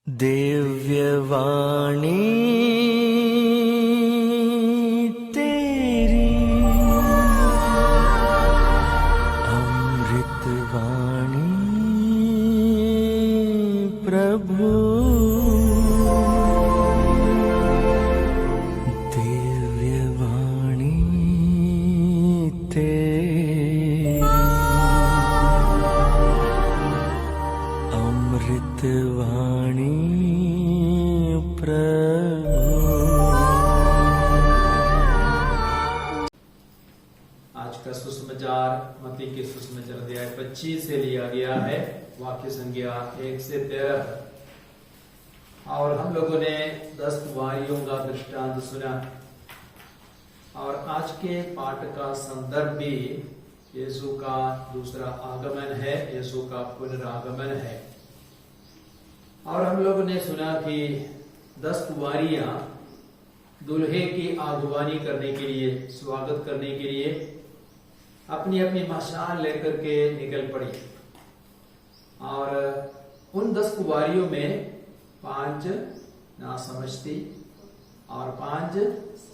दिव्यवाणी तेरी अमृतवाणी प्रभु। दिव्यवाणी तेरी अमृतवाणी प्रभु। आज का सुसमाचार मत्ती के सुसमाचार अध्याय 25 से लिया गया है, वाक्य संख्या 1 से 13। और हम लोगों ने 10 कुंवारियों का दृष्टांत सुना और आज के पाठ का संदर्भ भी यीशु का दूसरा आगमन है, यीशु का पुनरागमन है। और हम लोगों ने सुना कि 10 कुंवारियां दूल्हे की आगवानी करने के लिए, स्वागत करने के लिए अपनी अपनी मशाल लेकर के निकल पड़ी। और उन 10 कुंवारियों में 5 नासमझ थी और 5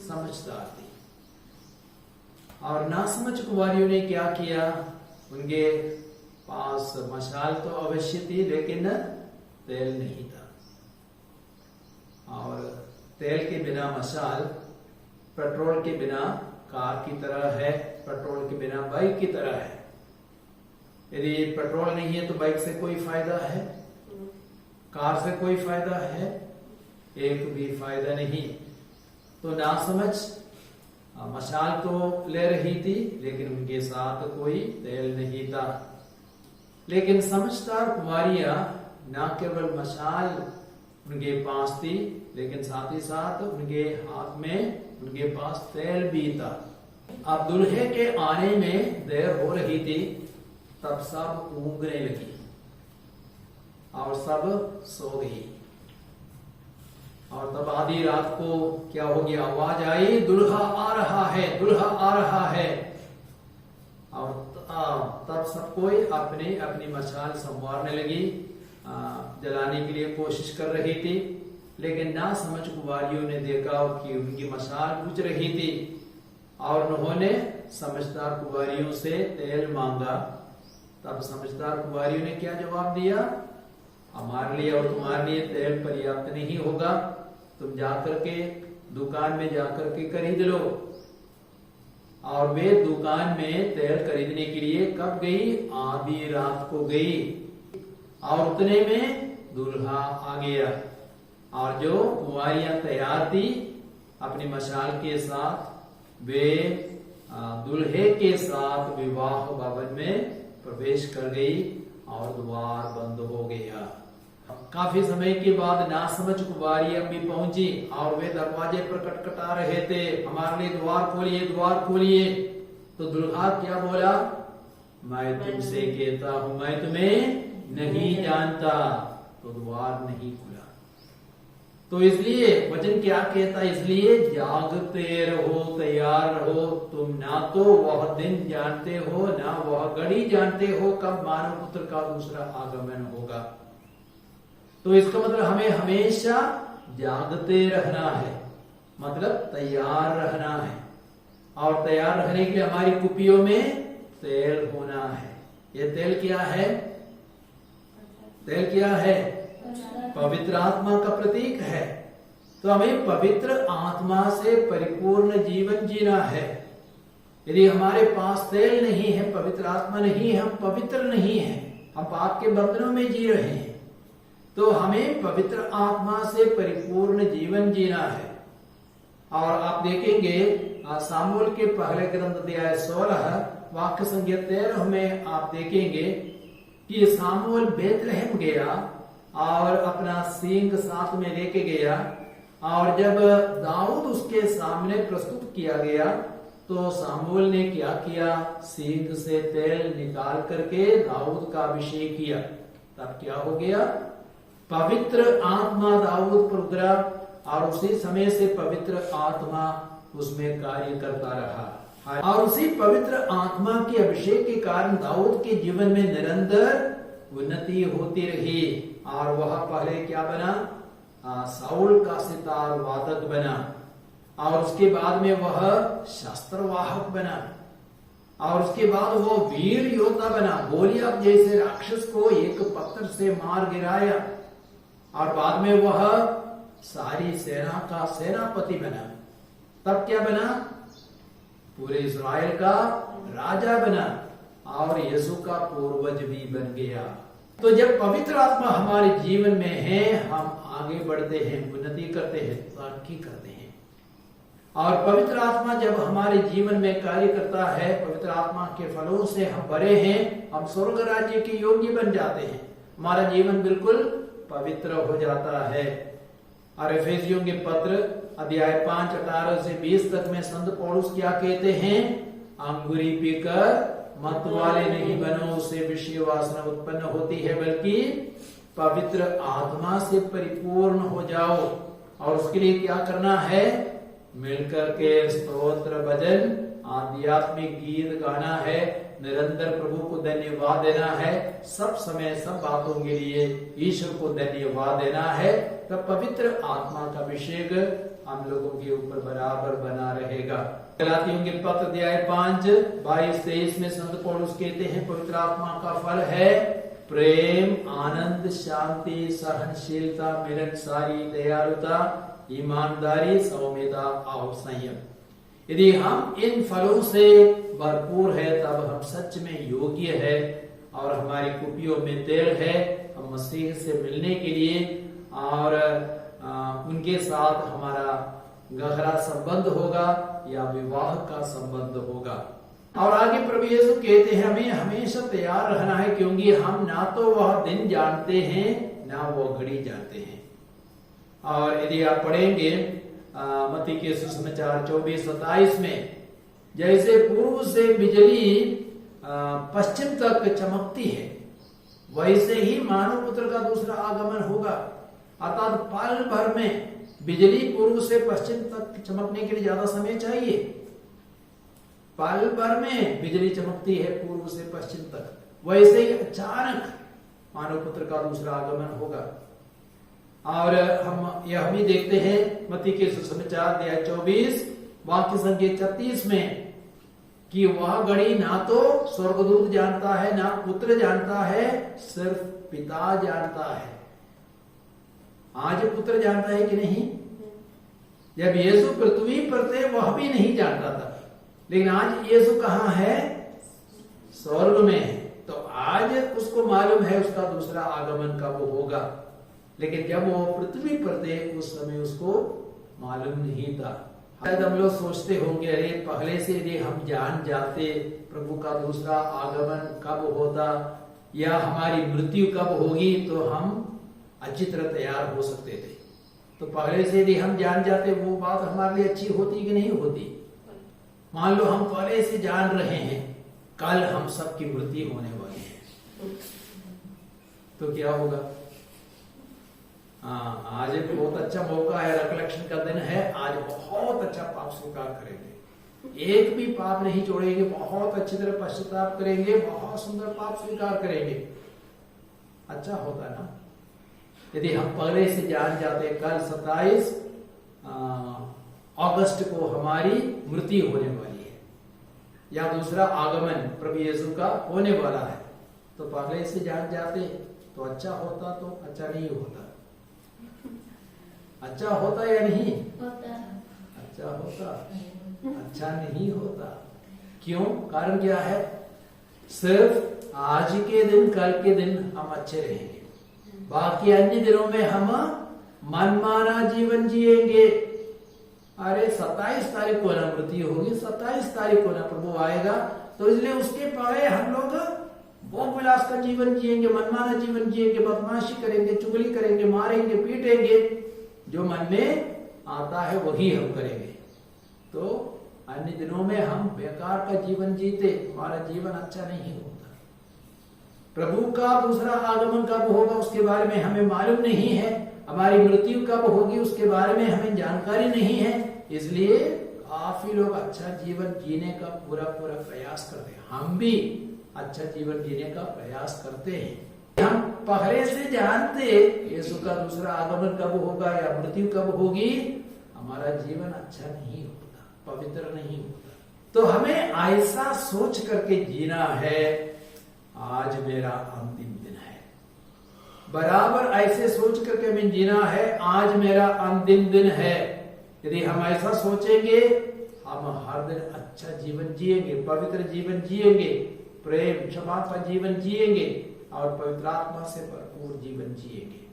समझदार थी। और नासमझ कुंवारियों ने क्या किया? उनके पास मशाल तो अवश्य थी लेकिन तेल नहीं था। और तेल के बिना मशाल पेट्रोल के बिना कार की तरह है, पेट्रोल के बिना बाइक की तरह है। यदि पेट्रोल नहीं है तो बाइक से कोई फायदा है, कार से कोई फायदा है, एक भी फायदा नहीं। तो नासमझ मशाल तो ले रही थी लेकिन उनके साथ कोई तेल नहीं था। लेकिन समझदार कुंवारियां न केवल मशाल उनके पास थी लेकिन साथ ही साथ उनके हाथ में उनके पास तेल भी था। अब दूल्हे के आने में देर हो रही थी, तब सब ऊँघने लगी और सब सो गई। और तब आधी रात को क्या हो गया? आवाज आई, दुल्हा आ रहा है, दुल्हा आ रहा है। और तब सब कोई अपनी अपनी मशाल संवारने लगी, जलाने के लिए कोशिश कर रही थी। लेकिन नासमझ कुंवारियों ने देखा कि उनकी मशाल बुझ रही थी और उन्होंने समझदार कुंवारियों से तेल मांगा। तब समझदार कुंवारियों ने क्या जवाब दिया? हमारे लिए और तुम्हारे लिए तेल पर्याप्त नहीं होगा, तुम जाकर के दुकान में जाकर के खरीद लो। और वे दुकान में तेल खरीदने के लिए कब गई? आधी रात को गई। और उतने में दूल्हा आ गया। और जो कुंवारियां तैयार थी अपनी मशाल के साथ, वे दूल्हे के साथ विवाह भवन में प्रवेश कर गई और द्वार बंद हो गया। काफी समय के बाद नासमझ कुंवारियां भी पहुंची और वे दरवाजे पर खटखटा रहे थे, हमारे लिए द्वार खोलिए, द्वार खोलिए। तो दूल्हा क्या बोला? मैं तुमसे कहता हूं, मैं तुम्हें नहीं जानता। तो द्वार नहीं खुला। तो इसलिए वचन क्या कहता है? इसलिए जागते रहो, तैयार रहो। तुम ना तो वह दिन जानते हो ना वह घड़ी जानते हो कब मानव पुत्र का दूसरा आगमन होगा। तो इसका मतलब हमें हमेशा जागते रहना है, मतलब तैयार रहना है। और तैयार रहने के लिए हमारी कुपियों में तेल होना है। ये तेल क्या है? तेल क्या है? पवित्र आत्मा का प्रतीक है। तो हमें पवित्र आत्मा से परिपूर्ण जीवन जीना है। यदि हमारे पास तेल नहीं है, पवित्र आत्मा नहीं है, हम पवित्र नहीं हैं, हम पाप के बंधनों में जी रहे हैं। तो हमें पवित्र आत्मा से परिपूर्ण जीवन जीना है। और आप देखेंगे सामुएल के पहले ग्रंथ अध्याय 16 वाक्य संख्या 13 में आप देखेंगे कि सामुएल बेतलहम गया और अपना सींग साथ में लेके गया। और जब दाऊद उसके सामने प्रस्तुत किया गया तो सामुएल ने क्या किया? सींग से तेल निकाल करके दाऊद का अभिषेक किया। तब क्या हो गया? पवित्र आत्मा दाऊद पर उतरा और उसी समय से पवित्र आत्मा उसमें कार्य करता रहा। और उसी पवित्र आत्मा के अभिषेक के कारण दाऊद के जीवन में निरंतर उन्नति होती रही और वह पहले क्या बना, साउल का सितार वादक बना, और उसके बाद में वह शस्त्रवाहक बना, और उसके बाद वो वीर योद्धा बना। गोलियत जैसे राक्षस को एक पत्थर से मार गिराया, और बाद में वह सारी सेना का सेनापति बना। तब क्या बना, पूरे इस्राएल का राजा बना, और यीशु का पूर्वज भी बन गया। तो जब पवित्र आत्मा हमारे जीवन में है, हम आगे बढ़ते हैं, उन्नति करते हैं, तरक्की करते हैं। और पवित्र आत्मा जब हमारे जीवन में कार्य करता है, पवित्र आत्मा के फलों से हम भरे हैं, हम स्वर्ग राज्य के योग्य बन जाते हैं, हमारा जीवन बिल्कुल पवित्र हो जाता है। और एफेसियों के पत्र अध्याय 5 18 से 20 तक में संत पौलुस क्या कहते हैं, अंगूरी पीकर मत वाले नहीं बनो, उससे विषय वासना उत्पन्न होती है, बल्कि पवित्र आत्मा से परिपूर्ण हो जाओ। और उसके लिए क्या करना है, मिलकर के स्तोत्र भजन आध्यात्मिक गीत गाना है, निरंतर प्रभु को धन्यवाद देना है, सब समय सब बातों के लिए ईश्वर को धन्यवाद देना है। तब पवित्र आत्मा का अभिषेक हम लोगों के ऊपर बराबर बना रहेगा। गलातियों के पत्र अध्याय 5 22-23 में संत पौलुस कहते हैं, पवित्र आत्मा का फल है प्रेम, आनंद, शांति, सहनशीलता, मिलनसारी, दयालुता, ईमानदारी, सौम्यता और संयम। यदि हम इन फलों से भरपूर है, तब हम सच में योग्य है, और हमारी कुपियों में तेल है, हम मसीह से मिलने के लिए और उनके साथ हमारा गहरा संबंध होगा या विवाह का संबंध होगा। और आगे प्रभु यीशु कहते हैं, हमें हमेशा तैयार रहना है, क्योंकि हम ना तो वह दिन जानते हैं, ना वो घड़ी जानते हैं। और यदि आप पढ़ेंगे मत्ती के सुसमाचार 24-27 में, जैसे पूर्व से बिजली पश्चिम तक चमकती है, वैसे ही मानव पुत्र का दूसरा आगमन होगा। अर्थात पल भर में बिजली पूर्व से पश्चिम तक चमकने के लिए ज्यादा समय चाहिए। पल भर में बिजली चमकती है पूर्व से पश्चिम तक, वैसे ही अचानक मानव पुत्र का दूसरा आगमन होगा। और हम यह भी देखते हैं मत्ती के सुसमाचार अध्याय 24 वाक्य संख्या 36 में, कि वह घड़ी ना तो स्वर्गदूत जानता है, ना पुत्र जानता है, सिर्फ पिता जानता है। आज पुत्र जानता है कि नहीं? जब यीशु पृथ्वी पर थे, वह भी नहीं जानता था, लेकिन आज यीशु कहां है? स्वर्ग में है। तो आज उसको मालूम है उसका दूसरा आगमन कब होगा, लेकिन जब वो पृथ्वी पर थे, उस समय उसको मालूम नहीं था। शायद हम लोग सोचते होंगे, अरे पहले से यदि हम जान जाते प्रभु का दूसरा आगमन कब होता या हमारी मृत्यु कब होगी, तो हम अच्छी तरह तैयार हो सकते थे। तो पहले से यदि हम जान जाते, वो बात हमारे लिए अच्छी होती कि नहीं होती? मान लो हम पहले से जान रहे हैं कल हम सबकी मृत्यु होने वाली है, तो क्या होगा? आज एक बहुत अच्छा मौका है, रिकलेक्शन का दिन है, आज बहुत अच्छा पाप स्वीकार करेंगे, एक भी पाप नहीं छोड़ेंगे, बहुत अच्छी तरह पश्चाताप करेंगे, बहुत सुंदर पाप स्वीकार करेंगे। अच्छा होता ना यदि हम पहले से जान जाते कल 27 अगस्त को हमारी मृत्यु होने वाली है या दूसरा आगमन प्रभु यीशु का होने वाला है, तो पहले से जान जाते तो अच्छा होता, तो अच्छा नहीं होता? अच्छा होता या नहीं होता? अच्छा होता, अच्छा नहीं होता। क्यों? कारण क्या है? सिर्फ आज के दिन, कल के दिन हम अच्छे रहेंगे, बाकी अन्य दिनों में हम मनमाना जीवन जिएंगे। अरे 27 तारीख को ना मृत्यु होगी, 27 तारीख को ना प्रभु आएगा, तो इसलिए उसके पहले हम लोग भोग विलास का जीवन जिएंगे, मनमाना जीवन जिएंगे, बदमाशी करेंगे, चुगली करेंगे, मारेंगे, पीटेंगे, जो मन में आता है वही हम करेंगे। तो अन्य दिनों में हम बेकार का जीवन जीते, हमारा जीवन अच्छा नहीं होता। प्रभु का दूसरा आगमन कब होगा उसके बारे में हमें मालूम नहीं है, हमारी मृत्यु कब होगी उसके बारे में हमें जानकारी नहीं है, इसलिए काफी लोग अच्छा जीवन जीने का पूरा प्रयास करते हैं। हम भी अच्छा जीवन जीने का प्रयास करते हैं, हम पहले से जानते यीशु का दूसरा आगमन कब होगा या मृत्यु कब होगी, हमारा जीवन अच्छा नहीं होगा, पवित्र नहीं होगा। तो हमें ऐसा सोच करके जीना है, आज मेरा अंतिम दिन है। बराबर ऐसे सोच करके हमें जीना है, आज मेरा अंतिम दिन है। यदि हम ऐसा सोचेंगे, हम हर दिन अच्छा जीवन जिएंगे, पवित्र जीवन जिएंगे, प्रेम क्षमा का जीवन जिएंगे और पवित्र आत्मा से भरपूर जीवन जिएंगे।